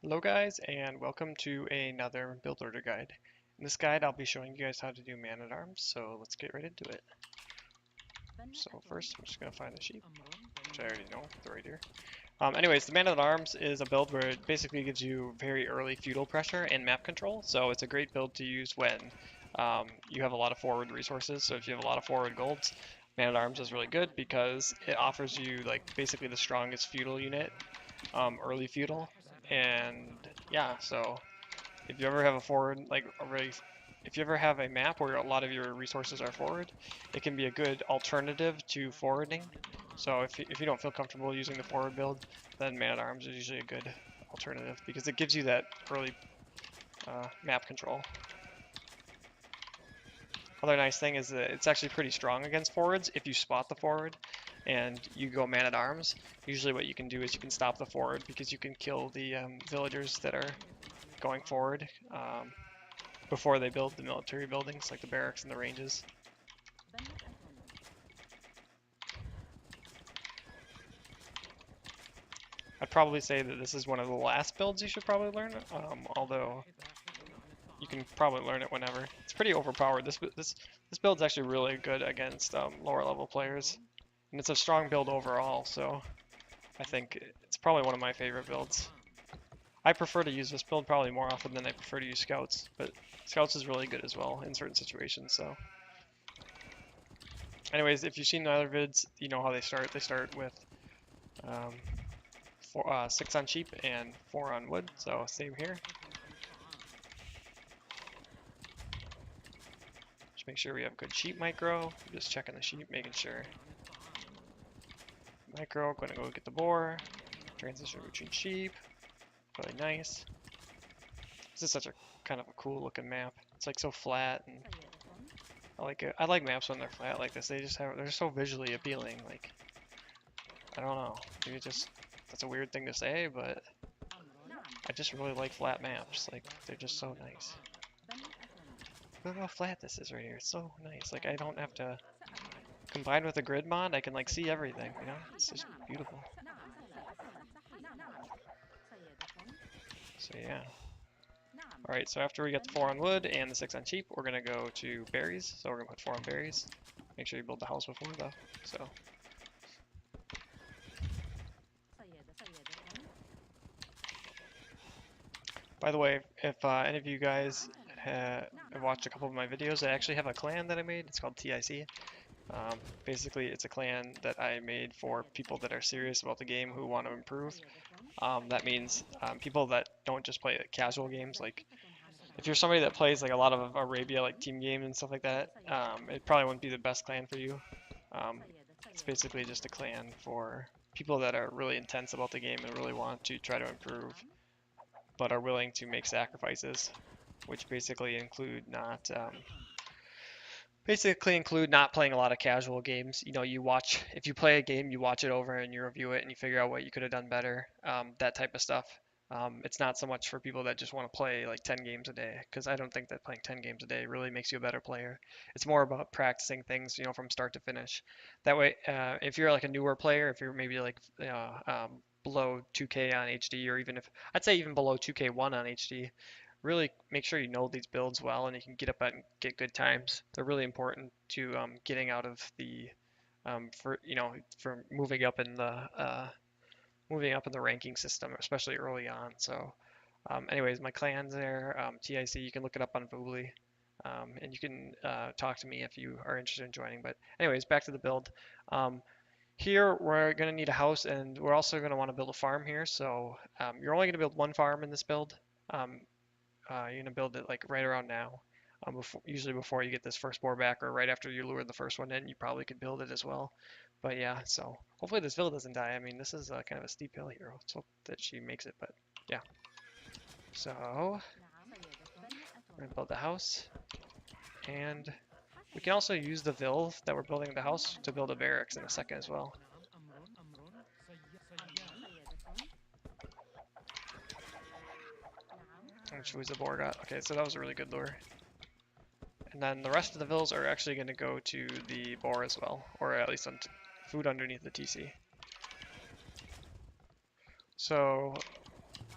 Hello guys, and welcome to another build order guide. In this guide I'll be showing you guys how to do man-at-arms, so let's get right into it. So first I'm just going to find the sheep, which I already know, they're right here. Anyways, the man-at-arms is a build where it basically gives you very early feudal pressure and map control, so it's a great build to use when you have a lot of forward resources. So if you have a lot of forward golds, man-at-arms is really good because it offers you like basically the strongest feudal unit, early feudal, and yeah, so if you ever have a forward, like a really, if you ever have a map where a lot of your resources are forward, it can be a good alternative to forwarding. So if you don't feel comfortable using the forward build, then man-at-arms is usually a good alternative because it gives you that early map control. Other nice thing is that it's actually pretty strong against forwards. If you spot the forward and you go man-at-arms, usually what you can do is you can stop the forward because you can kill the villagers that are going forward before they build the military buildings, like the barracks and the ranges. I'd probably say that this is one of the last builds you should probably learn, although you can probably learn it whenever. It's pretty overpowered. This build's actually really good against lower level players, and it's a strong build overall. So I think it's probably one of my favorite builds. I prefer to use this build probably more often than I prefer to use scouts, but scouts is really good as well in certain situations. So, anyways, if you've seen the other vids, you know how they start. They start with 6 on sheep and 4 on wood. So same here. Just make sure we have good sheep micro. Just checking the sheep, making sure. Micro, gonna go get the boar. Transition between sheep. Really nice. This is such a kind of a cool looking map. It's like so flat, and I like it. I like maps when they're flat like this. They're so visually appealing. Like, I don't know. Maybe that's a weird thing to say, but I just really like flat maps. Like, they're just so nice. Look how flat this is right here. It's so nice. Like, I don't have to combine with a grid mod. I can like see everything. You know, it's just beautiful. So yeah. Alright, so after we get the 4 on wood and the 6 on sheep, we're going to go to berries. So we're going to put 4 on berries. Make sure you build the house before though. So. By the way, if any of you guys have watched a couple of my videos, I actually have a clan that I made. It's called TIC. Basically, it's a clan that I made for people that are serious about the game who want to improve. That means people that don't just play casual games. Like, if you're somebody that plays like a lot of Arabia, like team games and stuff like that, it probably wouldn't be the best clan for you. It's basically just a clan for people that are really intense about the game and really want to try to improve, but are willing to make sacrifices, which basically include not playing a lot of casual games. You know, if you play a game, you watch it over and you review it and you figure out what you could have done better, that type of stuff. It's not so much for people that just want to play like 10 games a day, because I don't think that playing 10 games a day really makes you a better player. It's more about practicing things, you know, from start to finish. That way, if you're like a newer player, if you're maybe like below 2K on HD, or even if I'd say even below 2K1 on HD, really make sure you know these builds well and you can get up and get good times. They're really important to getting out of the for moving up in the ranking system, especially early on. So, anyways, my clan's there, TIC. You can look it up on Feudal, and you can talk to me if you are interested in joining. But anyways, back to the build. Here we're going to need a house, and we're also going to want to build a farm here. So you're only going to build one farm in this build. You're going to build it like right around now. Usually before you get this first boar back, or right after you lure the first one in, you probably could build it as well. But yeah, so hopefully this villa doesn't die. I mean, this is kind of a steep hill here. Let's hope that she makes it, but yeah. So we're going to build the house, and we can also use the vill that we're building the house to build a barracks in a second as well. Which was the boar got. Okay, so that was a really good lure. And then the rest of the vills are actually going to go to the boar as well, or at least on food underneath the TC. So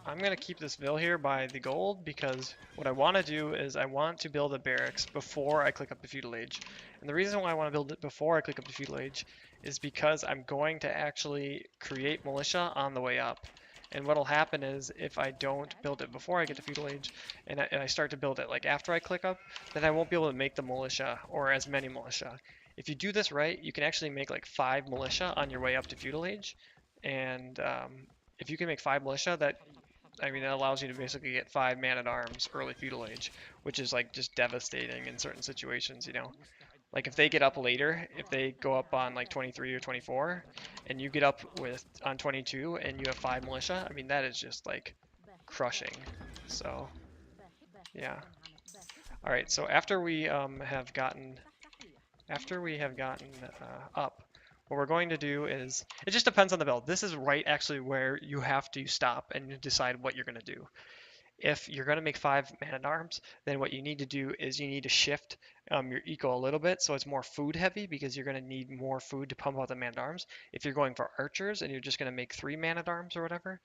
I'm gonna keep this ville here by the gold because what I want to do is I want to build a barracks before I click up the feudal age. And the reason why I want to build it before I click up the feudal age is because I'm going to actually create militia on the way up. And what'll happen is if I don't build it before I get to feudal age and I start to build it like after I click up, then I won't be able to make the militia or as many militia. If you do this right, you can actually make like 5 militia on your way up to feudal age. And if you can make 5 militia, that allows you to basically get 5 man-at-arms early feudal age, which is like just devastating in certain situations, you know. Like if they get up later, if they go up on like 23 or 24, and you get up with on 22 and you have 5 militia, I mean that is just like crushing. So yeah. All right. So after we have gotten up, what we're going to do is it just depends on the build. This is right actually where you have to stop and decide what you're going to do. If you're going to make 5 man-at-arms, then what you need to do is you need to shift your eco a little bit so it's more food heavy because you're going to need more food to pump out the man-at-arms. If you're going for archers and you're just going to make 3 man-at-arms or whatever,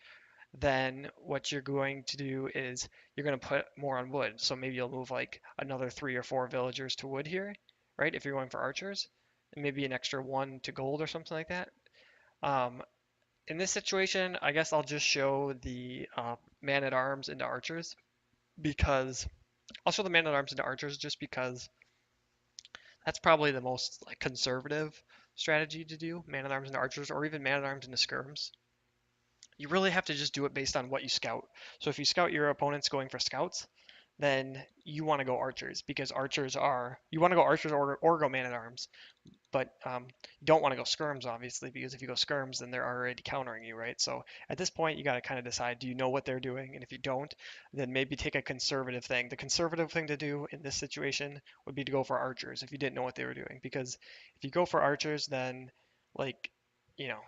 then what you're going to do is you're going to put more on wood. So maybe you'll move like another 3 or 4 villagers to wood here, right? If you're going for archers, and maybe an extra 1 to gold or something like that. Um, in this situation, I guess I'll just show the man-at-arms into archers because I'll show the man-at-arms into archers just because that's probably the most like conservative strategy to do, man-at-arms into archers or even man-at-arms into skirms. You really have to just do it based on what you scout. So if you scout your opponents going for scouts, then you want to go archers because you want to go archers or go man-at-arms. But you don't want to go skirms, obviously, because if you go skirms, then they're already countering you, right? So at this point, you got to kind of decide, do you know what they're doing? And if you don't, then maybe take a conservative thing. The conservative thing to do in this situation would be to go for archers if you didn't know what they were doing. Because if you go for archers, then, like, you know,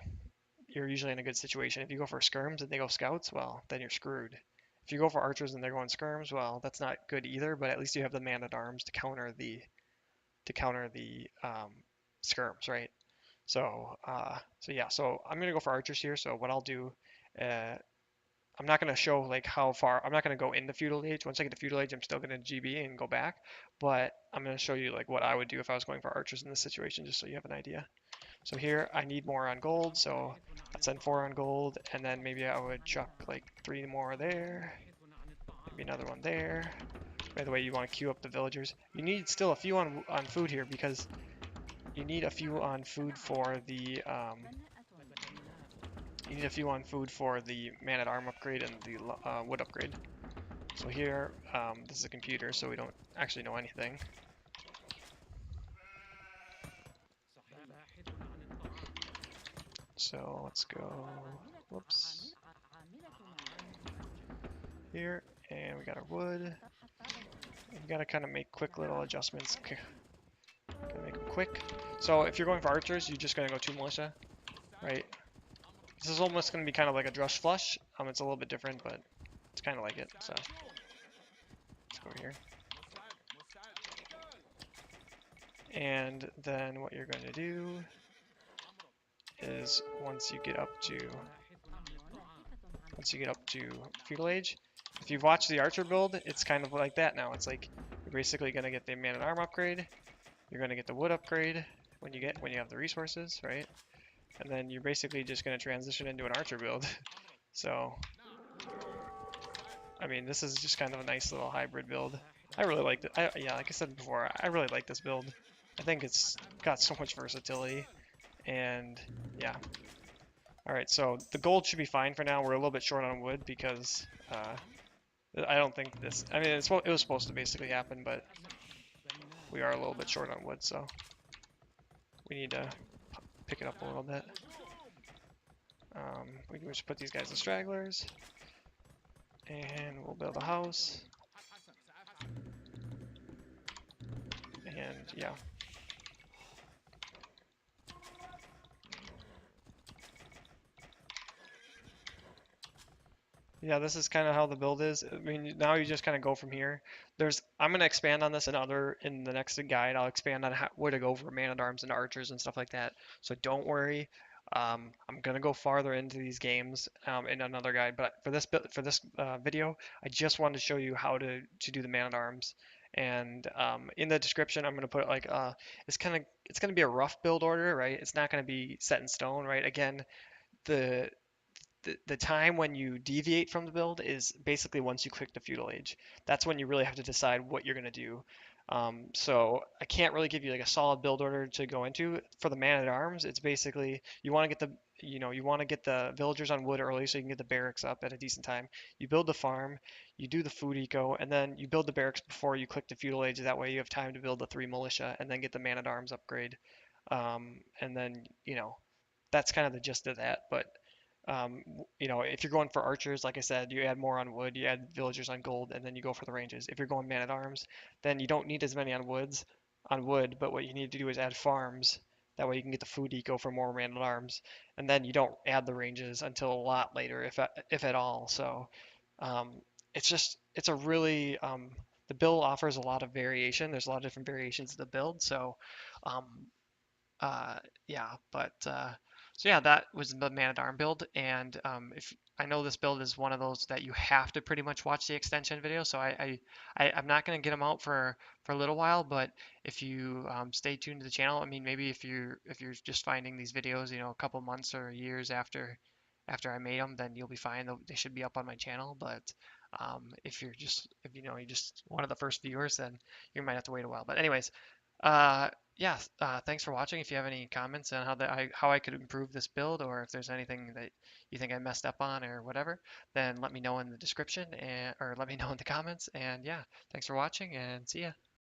you're usually in a good situation. If you go for skirms and they go scouts, well, then you're screwed. If you go for archers and they're going skirms, well, that's not good either, but at least you have the man-at-arms to counter the skirms, right? So yeah, so I'm gonna go for archers here. So what I'll do, I'm not gonna show like how far. I'm not gonna go into feudal age. Once I get to feudal age, I'm still gonna GB and go back. But I'm gonna show you like what I would do if I was going for archers in this situation, just so you have an idea. So here I need more on gold, so I'd send 4 on gold, and then maybe I would chuck like 3 more there, maybe another one there. By the way, you want to queue up the villagers. You need still a few on food here because you need a few on food for the man-at-arm upgrade and the wood upgrade. So here, this is a computer, so we don't actually know anything. So let's go, whoops, here, and we got our wood. We gotta kind of make quick little adjustments. Gotta make them quick. So if you're going for archers, you're just gonna go 2 militia, right? This is almost gonna be kind of like a drush flush. It's a little bit different, but it's kind of like it. So let's go here. And then what you're going to do is once you get up to feudal age, if you've watched the archer build, it's kind of like that now. It's like you're basically gonna get the man-at-arm upgrade, you're gonna get the wood upgrade when you have the resources, right? And then you're basically just gonna transition into an archer build. So I mean, this is just kind of a nice little hybrid build. I really like it. Yeah, like I said before, I really like this build. I think it's got so much versatility, and yeah. Alright, so the gold should be fine for now. We're a little bit short on wood because I don't think this... I mean, it was supposed to basically happen, but we are a little bit short on wood, so we need to pick it up a little bit. We can just put these guys as stragglers, and we'll build a house. And yeah. Yeah, this is kind of how the build is. I mean, now you just kind of go from here. I'm going to expand on this in the next guide. I'll expand on where to go for man-at-arms and archers and stuff like that. So don't worry. I'm gonna go farther into these games in another guide, but for this video, I just wanted to show you how to do the man at arms. And in the description, I'm gonna put like it's gonna be a rough build order, right? It's not gonna be set in stone, right? Again, the the time when you deviate from the build is basically once you click the feudal age. That's when you really have to decide what you're going to do. So I can't really give you like a solid build order to go into. For the man at arms, it's basically you want to get the you want to get the villagers on wood early so you can get the barracks up at a decent time. You build the farm, you do the food eco, and then you build the barracks before you click the feudal age. That way you have time to build the 3 militia and then get the man at arms upgrade. And then that's kind of the gist of that. But if you're going for archers, like I said, you add more on wood, you add villagers on gold, and then you go for the ranges. If you're going man at arms, then you don't need as many on wood, but what you need to do is add farms. That way you can get the food eco for more man at arms, and then you don't add the ranges until a lot later, if at all. So um, it's a really the build offers a lot of variation. There's a lot of different variations of the build, so um, uh, yeah, but so yeah, that was the Man at Arm build, and if I know this build is one of those that you have to pretty much watch the extension video, so I'm not gonna get them out for a little while, but if you stay tuned to the channel, I mean maybe if you're just finding these videos, a couple months or years after I made them, then you'll be fine. They should be up on my channel, but if you're just one of the first viewers, then you might have to wait a while. But anyways. Yeah, thanks for watching. If you have any comments on how I could improve this build, or if there's anything that you think I messed up on or whatever, then let me know in the description or let me know in the comments. And yeah, thanks for watching and see ya.